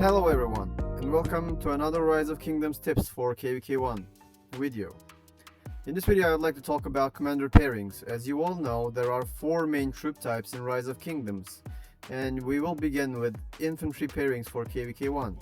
Hello everyone, and welcome to another Rise of Kingdoms tips for KVK1 video. In this video I would like to talk about commander pairings. As you all know, there are 4 main troop types in Rise of Kingdoms, and we will begin with infantry pairings for KVK1.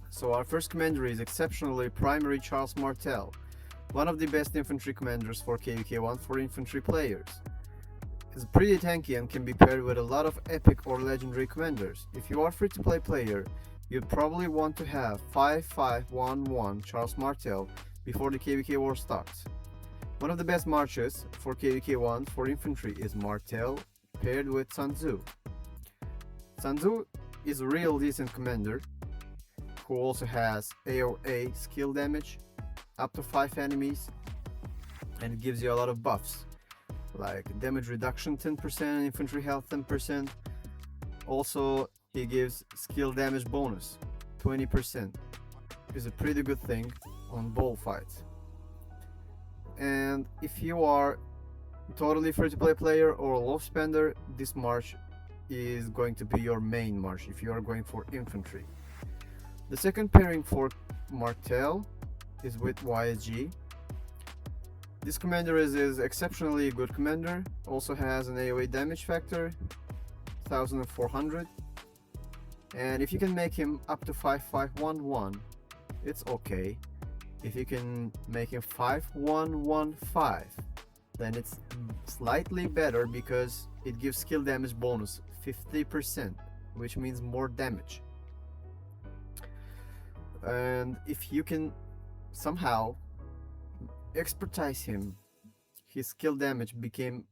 So our first commander is exceptionally primary Charles Martel, one of the best infantry commanders for KVK1 for infantry players. Is pretty tanky and can be paired with a lot of epic or legendary commanders. If you are free-to-play player, you'd probably want to have 5511 Charles Martel before the KVK war starts. One of the best marches for KVK1 for infantry is Martel paired with Tzu. Tzu is a real decent commander who also has AOA skill damage up to 5 enemies, and it gives you a lot of buffs like damage reduction 10%, infantry health 10%. Also, he gives skill damage bonus 20%. Is a pretty good thing on bullfights. And if you are totally free-to-play player or a low spender, this march is going to be your main march if you are going for infantry. The second pairing for Martel is with YSG. This commander is exceptionally good commander, also has an AOA damage factor 1400, and if you can make him up to 5511, it's okay. If you can make him 5115, then it's slightly better because it gives skill damage bonus 50%, which means more damage. And if you can somehow expertise him, his skill damage became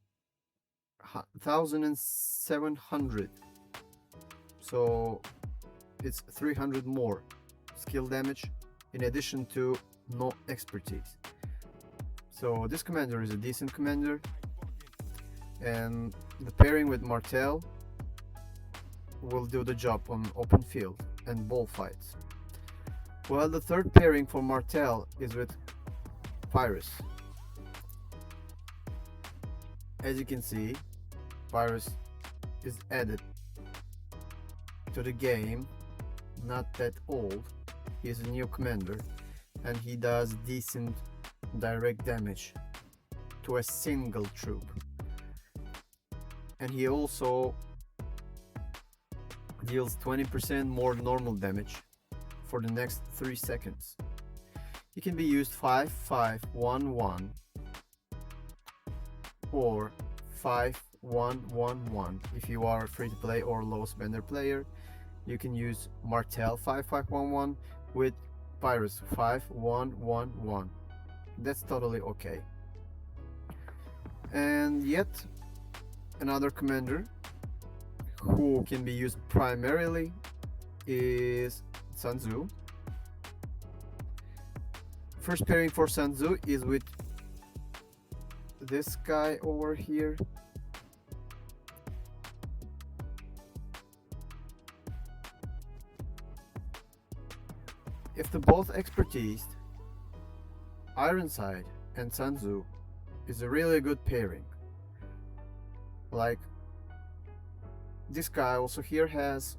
1700, so it's 300 more skill damage in addition to no expertise. So this commander is a decent commander, and the pairing with Martel will do the job on open field and bullfights. While the third pairing for Martel is with Pairings. As you can see, Pairings is added to the game, not that old. He's a new commander and he does decent direct damage to a single troop, and he also deals 20% more normal damage for the next 3 seconds. It can be used 5511 or 5111. If you are a free-to-play or low spender player, you can use Martel 5511 with Pairings 5111. That's totally okay. And yet another commander who can be used primarily is Tzu. First pairing for Tzu is with this guy over here. If the both expertise, Ironside and Tzu is a really good pairing. Like, this guy also here has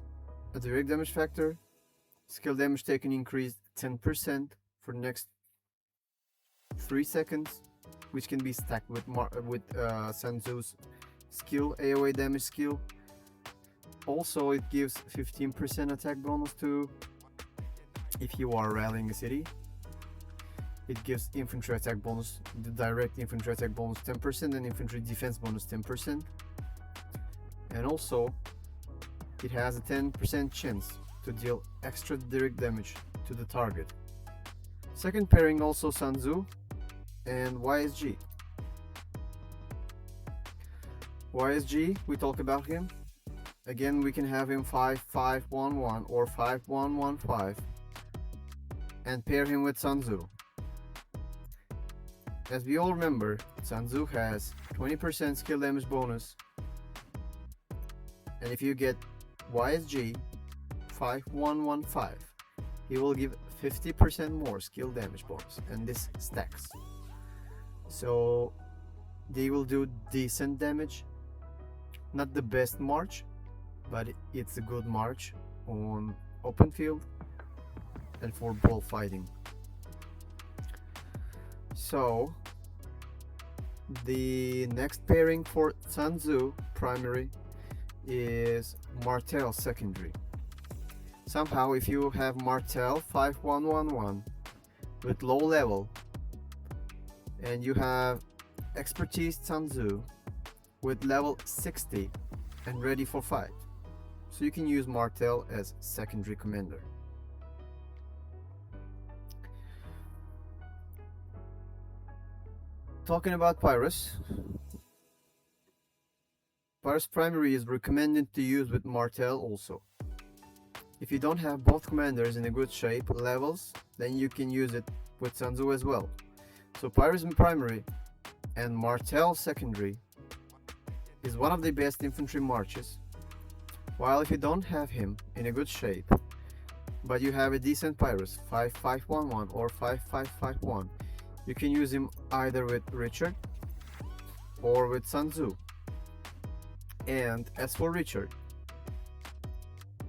a direct damage factor, skill damage taken increased 10% for the next 3 seconds, which can be stacked with Tzu's skill, AOA damage skill. Also, it gives 15% attack bonus to if you are rallying a city. It gives infantry attack bonus, the direct infantry attack bonus 10%, and infantry defense bonus 10%. And also, it has a 10% chance to deal extra direct damage to the target. Second pairing also Tzu and YSG. YSG, we talk about him. Again, we can have him 5511 or 5115 and pair him with Tzu. As we all remember, Tzu has 20% skill damage bonus, and if you get YSG 5115, he will give 50% more skill damage bonus, and this stacks. So they will do decent damage. Not the best march, but it's a good march on open field and for bullfighting. So the next pairing for Tzu primary is Martel secondary. Somehow if you have Martel 5111 with low level and you have expertise Tzu with level 60 and ready for fight, so you can use Martel as secondary commander. Talking about Pyrus primary is recommended to use with Martel also. If you don't have both commanders in a good shape levels, then you can use it with Tzu as well. So Pyrus primary and Martel secondary is one of the best infantry marches. While if you don't have him in a good shape, but you have a decent Pyrus 5511 or 5551, you can use him either with Richard or with Tzu. And as for Richard,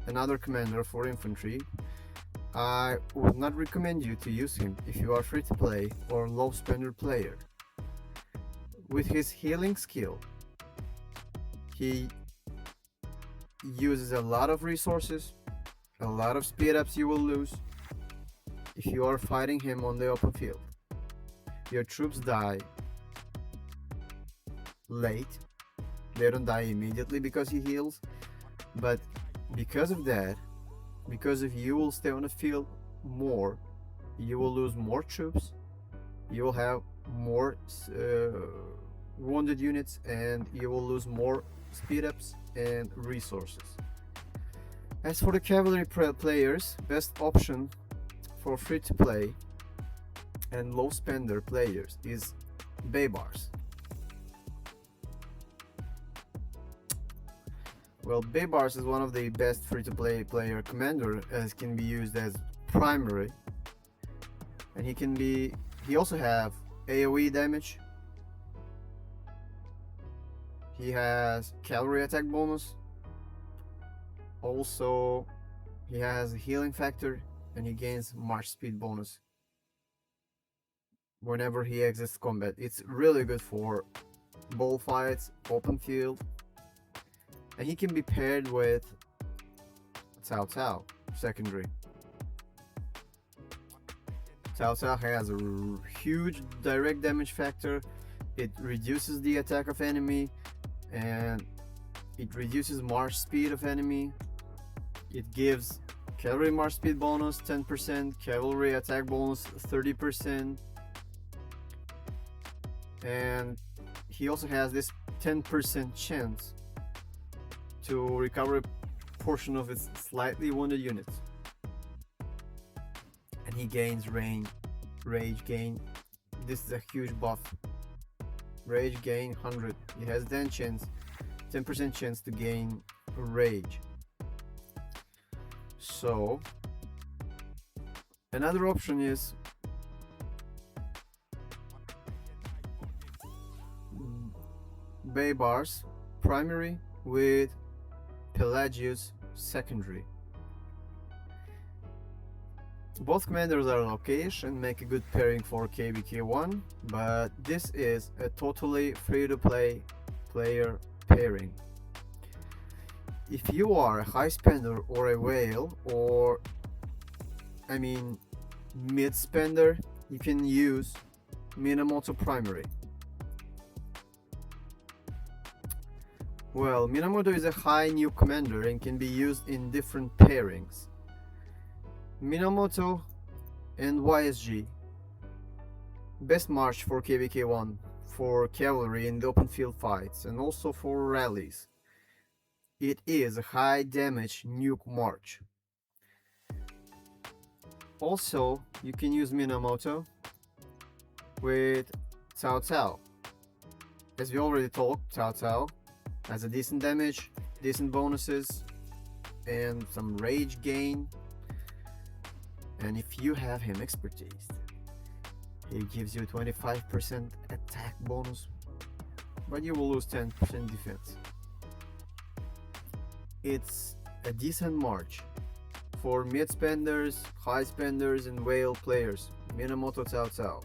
another commander for infantry, I would not recommend you to use him if you are free to play or low spender player. With his healing skill, he uses a lot of resources, a lot of speed ups you will lose if you are fighting him on the open field. Your troops die late. They don't die immediately because he heals, but because of that, because if you will stay on the field more, you will lose more troops, you will have more wounded units, and you will lose more speed ups and resources. As for the cavalry players, best option for free to play and low spender players is Baibars. Well, Baibars is one of the best free to play player commander, as can be used as primary, and he also have AoE damage. He has cavalry attack bonus. Also, he has a healing factor and he gains march speed bonus whenever he exits combat. It's really good for bullfights, open field, and he can be paired with Tzu secondary. Tzu has a huge direct damage factor. It reduces the attack of enemy and it reduces march speed of enemy. It gives cavalry march speed bonus 10%, cavalry attack bonus 30%, and he also has this 10% chance to recover a portion of its slightly wounded units. And he gains rage gain. This is a huge buff. Rage gain 100. He has 10% chance to gain rage. So another option is Baibars primary with Pelagius secondary. Both commanders are okay-ish and make a good pairing for KVK1, but this is a totally free-to-play player pairing. If you are a high spender or a whale, or mid spender, you can use Minamoto primary. Well, Minamoto is a high new commander and can be used in different pairings. Minamoto and YSG, best march for KVK1 for cavalry in the open field fights and also for rallies. It is a high damage nuke march. Also, you can use Minamoto with Tzu. As we already talked, Tzu has a decent damage, decent bonuses, and some rage gain. And if you have him expertise, he gives you 25% attack bonus, but you will lose 10% defense. It's a decent march for mid spenders, high spenders, and whale players. Minamoto Cao Cao.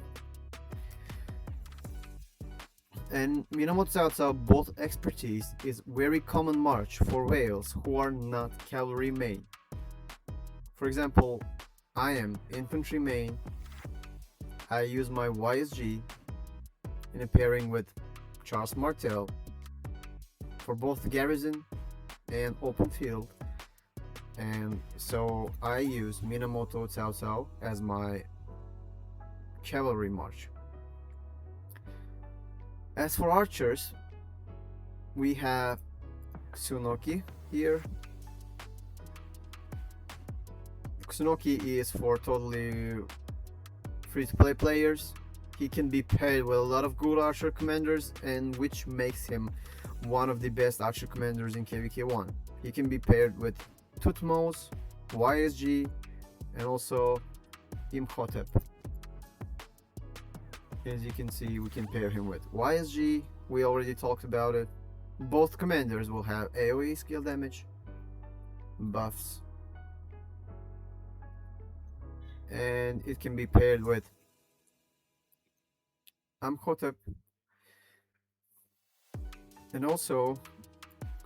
And Minamoto Cao Cao both expertise is very common march for whales who are not cavalry main. For example, I am infantry main. I use my YSG in a pairing with Charles Martel for both garrison and open field, and so I use Minamoto Cao Cao as my cavalry march. As for archers, we have Tsunoki here. Tsunoki is for totally free-to-play players. He can be paired with a lot of good archer commanders, and which makes him one of the best archer commanders in KVK1. He can be paired with Tutmos, YSG, and also Imhotep. As you can see, we can pair him with YSG. We already talked about it. Both commanders will have AoE skill damage, buffs, and it can be paired with Imhotep. And also,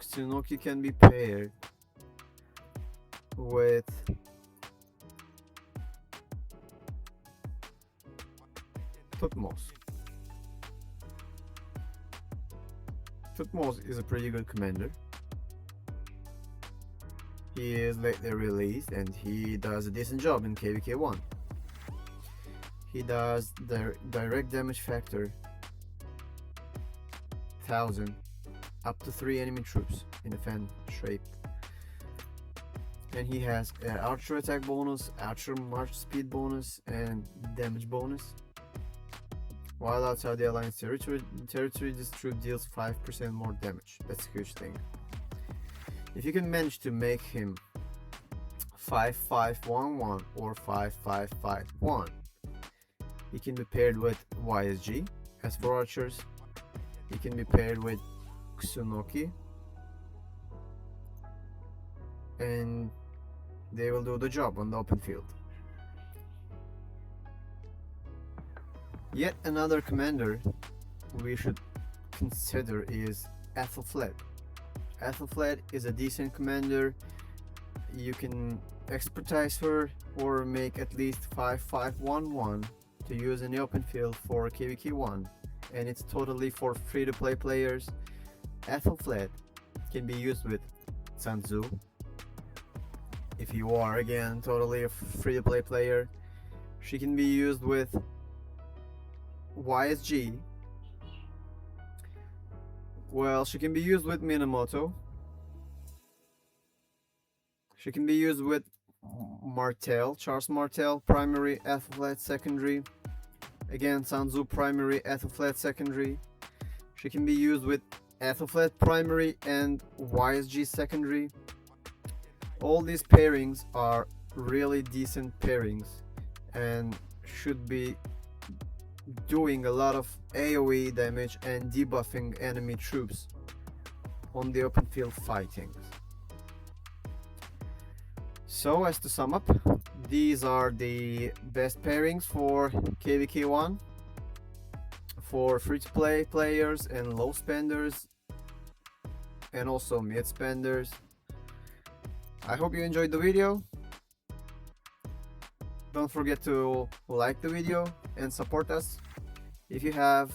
Tsunoki can be paired with Tutmos. Tutmos is a pretty good commander. He is lately released and he does a decent job in KVK1. He does the direct damage factor 1000 up to 3 enemy troops in a fan shape. And he has an archer attack bonus, archer march speed bonus, and damage bonus. While outside the alliance territory, this troop deals 5% more damage. That's a huge thing. If you can manage to make him 5511 or 5551, he can be paired with YSG. As for archers, he can be paired with Tsunoki, and they will do the job on the open field. Yet another commander we should consider is Ethelflaed. Ethelflaed is a decent commander. You can expertise her or make at least 5511 to use in the open field for KVK1, and it's totally for free-to-play players. Ethelflaed can be used with Tzu. If you are again totally a free-to-play player, she can be used with YSG. Well, she can be used with Minamoto. She can be used with Martel, Charles Martel, primary, Ethelflaed secondary. Again, Tzu primary, Ethelflaed secondary. She can be used with Ethelflaed primary and YSG secondary. All these pairings are really decent pairings and should be doing a lot of AoE damage and debuffing enemy troops on the open field fighting. So, as to sum up, these are the best pairings for KVK1 for free-to-play players and low spenders, and also mid spenders. I hope you enjoyed the video. Don't forget to like the video and support us. If you have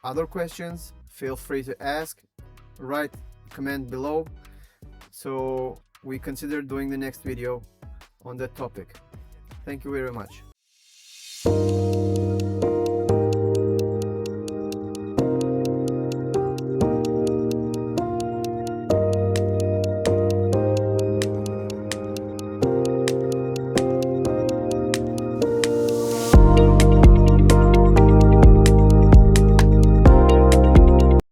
other questions, feel free to ask. Write a comment below so we consider doing the next video on that topic. Thank you very much.